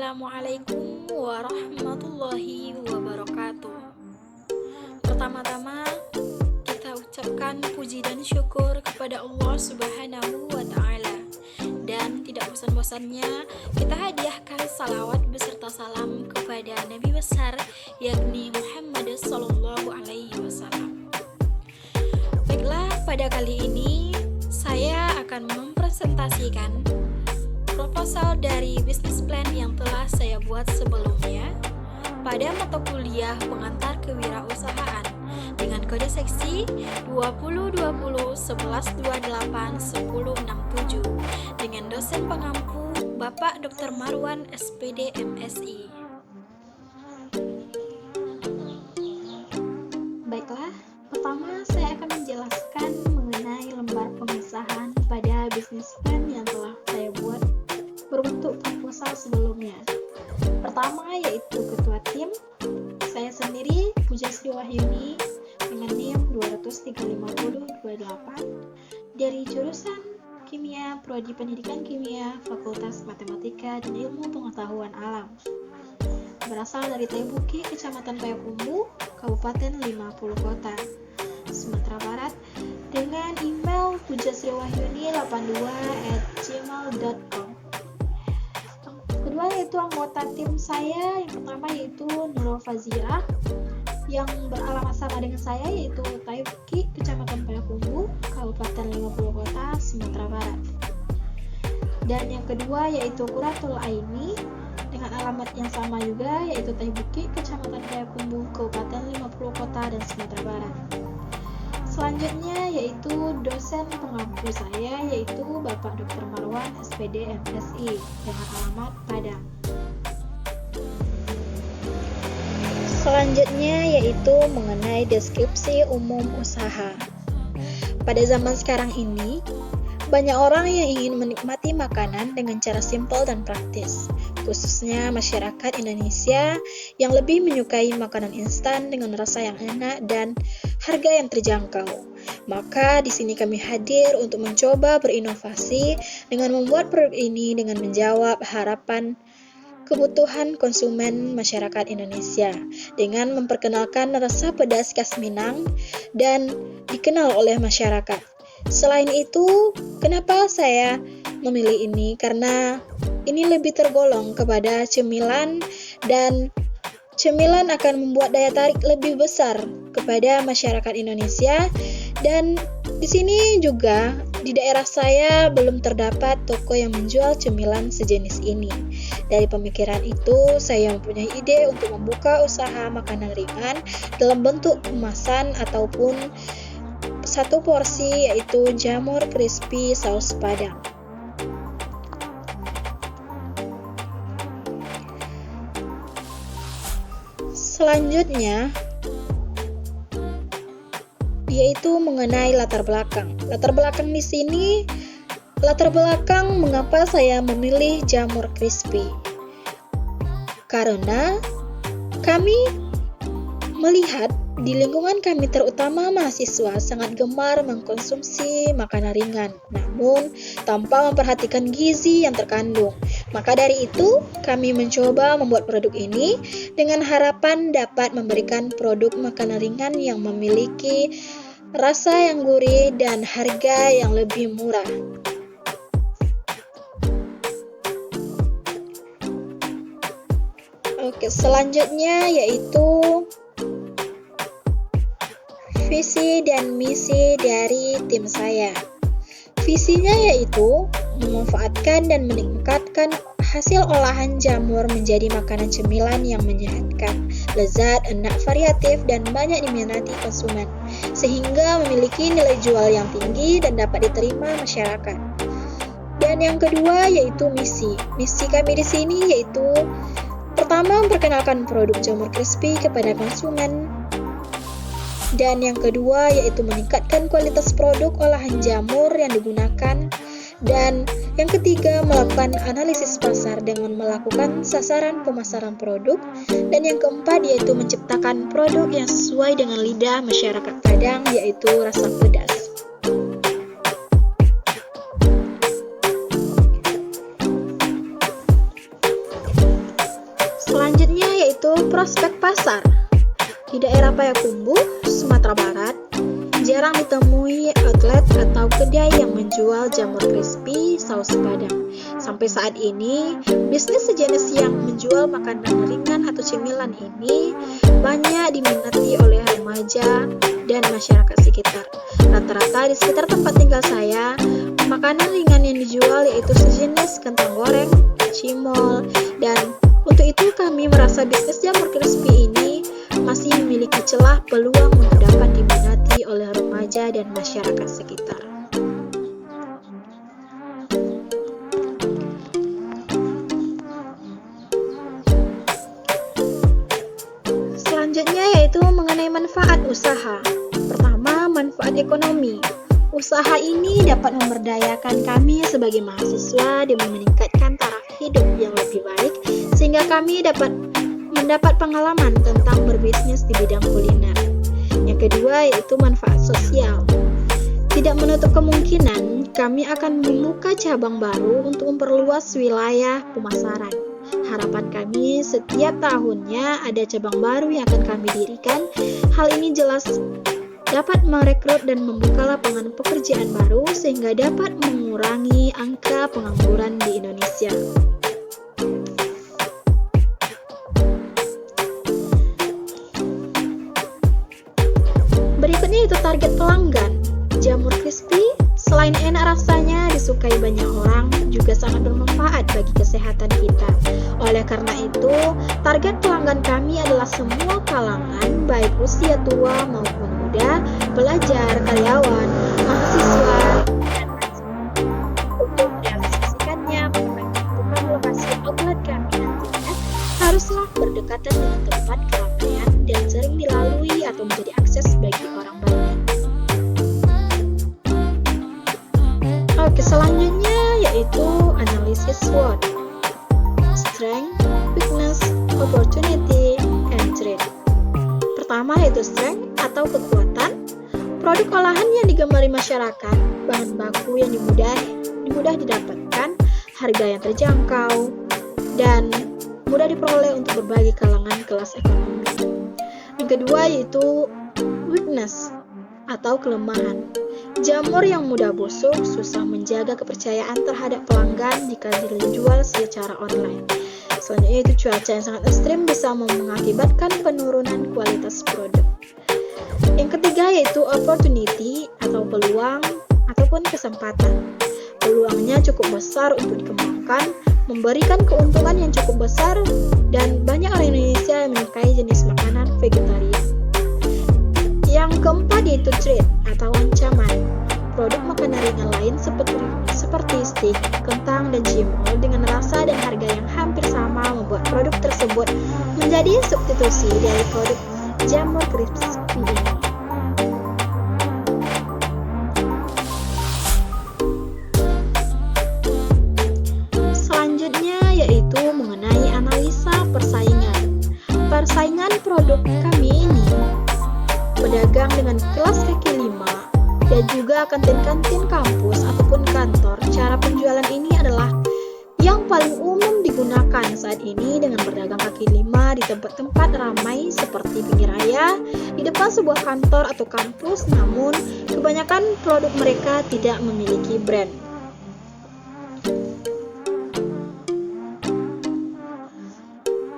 Assalamualaikum warahmatullahi wabarakatuh. Pertama-tama, kita ucapkan puji dan syukur kepada Allah Subhanahu wa Ta'ala. Dan tidak bosan-bosannya, kita hadiahkan salawat beserta salam kepada Nabi besar, yakni Muhammad Sallallahu Alaihi Wasallam. Baiklah, pada kali ini saya akan mempresentasikan proposal dari bisnis plan yang telah saya buat sebelumnya pada mata kuliah pengantar kewirausahaan dengan kode seksi 2020-1128-1067 dengan dosen pengampu Bapak Dr. Marwan SPD MSI. Baiklah, pertama saya akan menjelaskan mengenai lembar pemisahan pada bisnis plan yang telah saya buat berbentuk proposal sebelumnya. Pertama yaitu ketua tim, saya sendiri Pujasri Wahyuni dengan NIM 2035028 dari jurusan Kimia, Prodi Pendidikan Kimia, Fakultas Matematika dan Ilmu Pengetahuan Alam. Berasal dari Taibuki, Kecamatan Payakumbuh, Kabupaten 50 Kota, Sumatera Barat, dengan email pujasriwahyuni82@gmail.com. Kedua yaitu anggota tim saya, yang pertama yaitu Nurul Fazira yang beralamat sama dengan saya, yaitu Taibuki, Kecamatan Payakumbuh, Kabupaten 50 Kota, Sumatera Barat. Dan yang kedua yaitu Quratul Aini dengan alamat yang sama juga, yaitu Taibuki, Kecamatan Payakumbuh, Kabupaten 50 Kota dan Sumatera Barat. Selanjutnya yaitu dosen pengampu saya, yaitu Bapak Dr. Marwan SPD MSI dengan alamat Padang. Selanjutnya yaitu mengenai deskripsi umum usaha. Pada zaman sekarang ini, banyak orang yang ingin menikmati makanan dengan cara simpel dan praktis, khususnya masyarakat Indonesia yang lebih menyukai makanan instan dengan rasa yang enak dan harga yang terjangkau. Maka di sini kami hadir untuk mencoba berinovasi dengan membuat produk ini dengan menjawab harapan kebutuhan konsumen masyarakat Indonesia dengan memperkenalkan rasa pedas khas Minang dan dikenal oleh masyarakat. Selain itu, kenapa saya memilih ini? Karena ini lebih tergolong kepada cemilan dan cemilan akan membuat daya tarik lebih besar kepada masyarakat Indonesia, dan di sini juga di daerah saya belum terdapat toko yang menjual cemilan sejenis ini. Dari pemikiran itu, saya mempunyai ide untuk membuka usaha makanan ringan dalam bentuk kemasan ataupun satu porsi, yaitu jamur crispy saus Padang. Selanjutnya yaitu mengenai latar belakang. Latar belakang di sini, latar belakang mengapa saya memilih jamur crispy. Karena kami melihat di lingkungan kami, terutama mahasiswa, sangat gemar mengkonsumsi makanan ringan, namun tanpa memperhatikan gizi yang terkandung. Maka dari itu, kami mencoba membuat produk ini dengan harapan dapat memberikan produk makanan ringan yang memiliki rasa yang gurih dan harga yang lebih murah. Oke, selanjutnya yaitu visi dan misi dari tim saya. Visinya yaitu memanfaatkan dan meningkatkan hasil olahan jamur menjadi makanan cemilan yang menyehatkan, lezat, enak, variatif, dan banyak diminati konsumen, sehingga memiliki nilai jual yang tinggi dan dapat diterima masyarakat. Dan yang kedua yaitu misi. Misi kami di sini yaitu pertama, memperkenalkan produk jamur crispy kepada konsumen. Dan yang kedua yaitu meningkatkan kualitas produk olahan jamur yang digunakan. Dan yang ketiga, melakukan analisis pasar dengan melakukan sasaran pemasaran produk. Dan yang keempat yaitu menciptakan produk yang sesuai dengan lidah masyarakat Padang, yaitu rasa pedas. Prospek pasar. Di daerah Payakumbuh, Sumatera Barat, jarang ditemui outlet atau kedai yang menjual jamur crispy saus Padang. Sampai saat ini, bisnis sejenis yang menjual makanan ringan atau cemilan ini banyak diminati oleh remaja dan masyarakat sekitar. Rata-rata di sekitar tempat tinggal saya, makanan ringan yang dijual yaitu sejenis kentang goreng, cimol, dan untuk itu kami merasa bisnis jamur crispy ini masih memiliki celah peluang untuk dapat diminati oleh remaja dan masyarakat sekitar. Selanjutnya yaitu mengenai manfaat usaha. Pertama, manfaat ekonomi. Usaha ini dapat memberdayakan kami sebagai mahasiswa dan meningkatkan taraf hidup yang lebih baik sehingga kami dapat mendapat pengalaman tentang berbisnis di bidang kuliner. Yang kedua yaitu manfaat sosial. Tidak menutup kemungkinan kami akan membuka cabang baru untuk memperluas wilayah pemasaran. Harapan kami setiap tahunnya ada cabang baru yang akan kami dirikan. Hal ini jelas dapat merekrut dan membuka lapangan pekerjaan baru sehingga dapat mengurangi angka pengangguran di Indonesia. Berikutnya itu target pelanggan. Jamur crispy selain enak rasanya disukai banyak orang, juga sangat bermanfaat bagi kesehatan kita. Oleh karena itu, target pelanggan kami adalah semua kalangan, baik usia tua maupun muda, pelajar, karyawan, mahasiswa, untuk merealisasikannya menentukan lokasi outlet kami nantinya haruslah berdekatan dengan tempat keramaian dan sering dilalui atau menjadi akses bagi orang banyak. Oke, selanjutnya yaitu analisis SWOT. Strength, weakness, opportunity, and threat. Pertama yaitu strength atau kekuatan. Produk olahan yang digemari masyarakat, bahan baku yang mudah didapatkan, harga yang terjangkau, dan mudah diperoleh untuk berbagai kalangan kelas ekonomi. Yang kedua yaitu weakness atau kelemahan. Jamur yang mudah busuk, susah menjaga kepercayaan terhadap pelanggan jika dijual secara online. Selanjutnya itu cuaca yang sangat ekstrim bisa mengakibatkan penurunan kualitas produk. Yang ketiga yaitu opportunity atau peluang ataupun kesempatan. Peluangnya cukup besar untuk dikembangkan, memberikan keuntungan yang cukup besar, dan banyak orang Indonesia yang menyukai jenis makanan vegetarian. Yang keempat yaitu threat atau ancaman. Produk makanan ringan lain seperti steak, kentang, dan cimol dengan rasa dan harga yang hampir sama membuat produk tersebut menjadi substitusi dari produk jamur crispy ini. Selanjutnya yaitu mengenai analisa persaingan. Persaingan produk kami ini pedagang dengan kelas kaki lima dan juga kantin-kantin kampus ataupun kantor. Cara penjualan ini adalah yang paling umum digunakan saat ini dengan berdagang kaki lima di tempat-tempat ramai seperti pinggir raya, di depan sebuah kantor atau kampus, namun kebanyakan produk mereka tidak memiliki brand.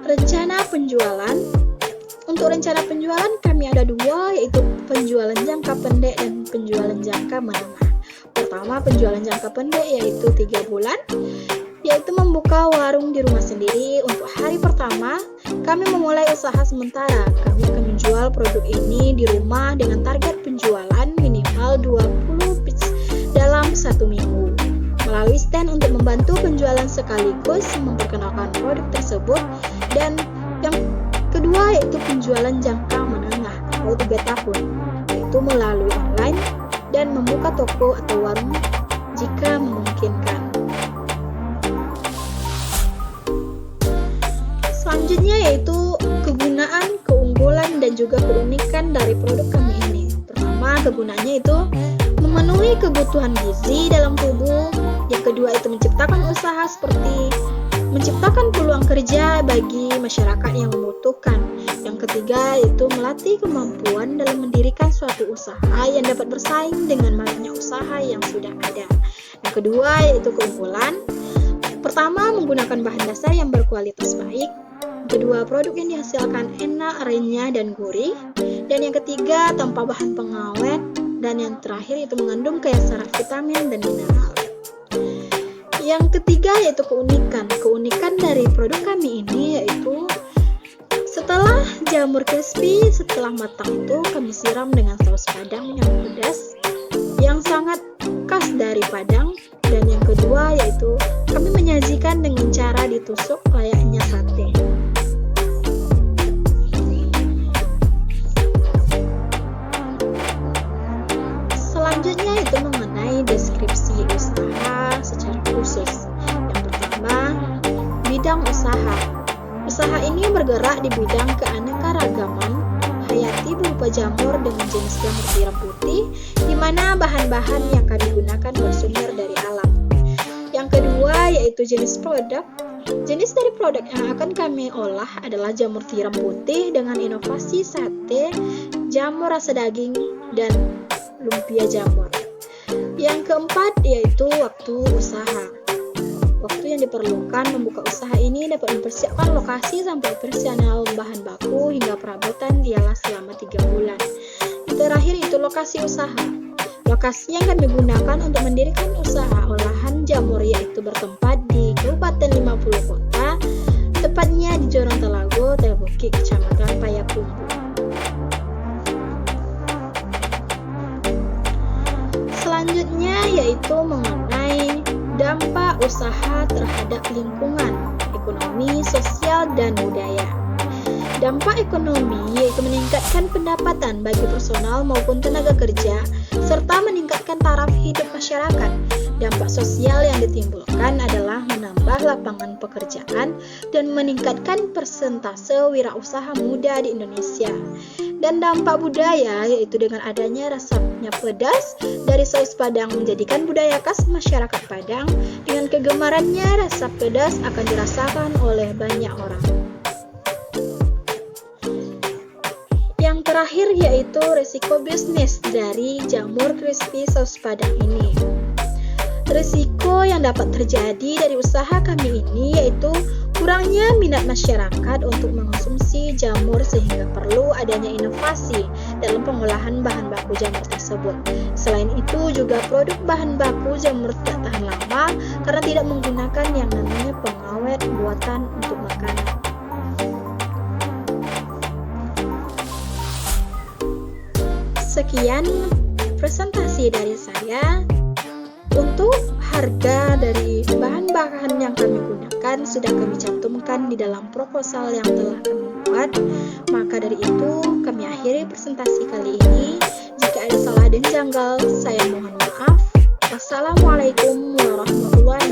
Rencana penjualan. Untuk rencana penjualan kami ada dua, yaitu penjualan jangka pendek dan penjualan jangka menengah. Pertama, penjualan jangka pendek yaitu 3 bulan, yaitu membuka warung di rumah sendiri. Untuk hari pertama, kami memulai usaha sementara. Kami akan menjual produk ini di rumah dengan target penjualan minimal 20 piece dalam 1 minggu. Melalui stand untuk membantu penjualan sekaligus memperkenalkan produk tersebut. Dan yang kedua yaitu penjualan jangka menengah atau 3 tahun, yaitu melalui online dan membuka toko atau warung jika memungkinkan. Selanjutnya yaitu kegunaan, keunggulan, dan juga keunikan dari produk kami ini. Pertama, kegunaannya itu memenuhi kebutuhan gizi dalam tubuh. Yang kedua itu menciptakan usaha seperti menciptakan peluang kerja bagi masyarakat yang membutuhkan. Yang ketiga yaitu melatih kemampuan dalam mendirikan suatu usaha yang dapat bersaing dengan banyak usaha yang sudah ada. Yang kedua yaitu keunggulan. Pertama, menggunakan bahan dasar yang berkualitas baik. Kedua, produk yang dihasilkan enak, renyah, dan gurih. Dan yang ketiga, tanpa bahan pengawet. Dan yang terakhir itu mengandung kaya syarat vitamin dan mineral. Yang ketiga yaitu keunikan. Keunikan dari produk kami ini yaitu setelah jamur crispy, setelah matang itu kami siram dengan saus Padang yang pedas, yang sangat khas dari Padang. Dan yang kedua yaitu kami menyajikan dengan cara ditusuk layaknya sate. Selanjutnya itu mengenai deskripsi usaha secara khusus. Yang pertama, bidang usaha. Usaha ini bergerak di bidang keanekaragaman hayati berupa jamur dengan jenis jamur tiram putih, di mana bahan-bahan yang kami gunakan bersumber dari alam. Yang kedua yaitu jenis produk. Jenis dari produk yang akan kami olah adalah jamur tiram putih dengan inovasi sate, jamur rasa daging, dan lumpia jamur. Yang keempat yaitu waktu usaha. Waktu yang diperlukan membuka usaha ini dapat mempersiapkan lokasi sampai operasional bahan baku hingga perabotan ialah selama 3 bulan. Yang terakhir itu lokasi usaha. Lokasi yang kami gunakan untuk mendirikan usaha olahan jamur yaitu bertempat di Kabupaten 50 Kota, tepatnya di Jorong Telago, Tebukik, Kecamatan Payakumbuh. Selanjutnya yaitu mengenai dampak usaha terhadap lingkungan, ekonomi, sosial, dan budaya. Dampak ekonomi yaitu meningkatkan pendapatan bagi personal maupun tenaga kerja, serta meningkatkan taraf hidup masyarakat. Dampak sosial yang ditimbulkan adalah menambah lapangan pekerjaan dan meningkatkan persentase wirausaha muda di Indonesia. Dan dampak budaya yaitu dengan adanya rasanya pedas dari saus Padang menjadikan budaya khas masyarakat Padang. Dengan kegemarannya, rasa pedas akan dirasakan oleh banyak orang. Yang terakhir yaitu risiko bisnis dari jamur crispy saus Padang ini. Risiko yang dapat terjadi dari usaha kami ini yaitu kurangnya minat masyarakat untuk mengonsumsi jamur sehingga perlu adanya inovasi dalam pengolahan bahan baku jamur tersebut. Selain itu juga produk bahan baku jamur tidak tahan lama karena tidak menggunakan yang namanya pengawet buatan untuk makanan. Sekian presentasi dari saya. Untuk harga dari bahan-bahan yang kami gunakan sudah kami cantumkan di dalam proposal yang telah kami buat. Maka dari itu kami akhiri presentasi kali ini. Jika ada salah dan janggal, saya mohon maaf. Wassalamualaikum warahmatullahi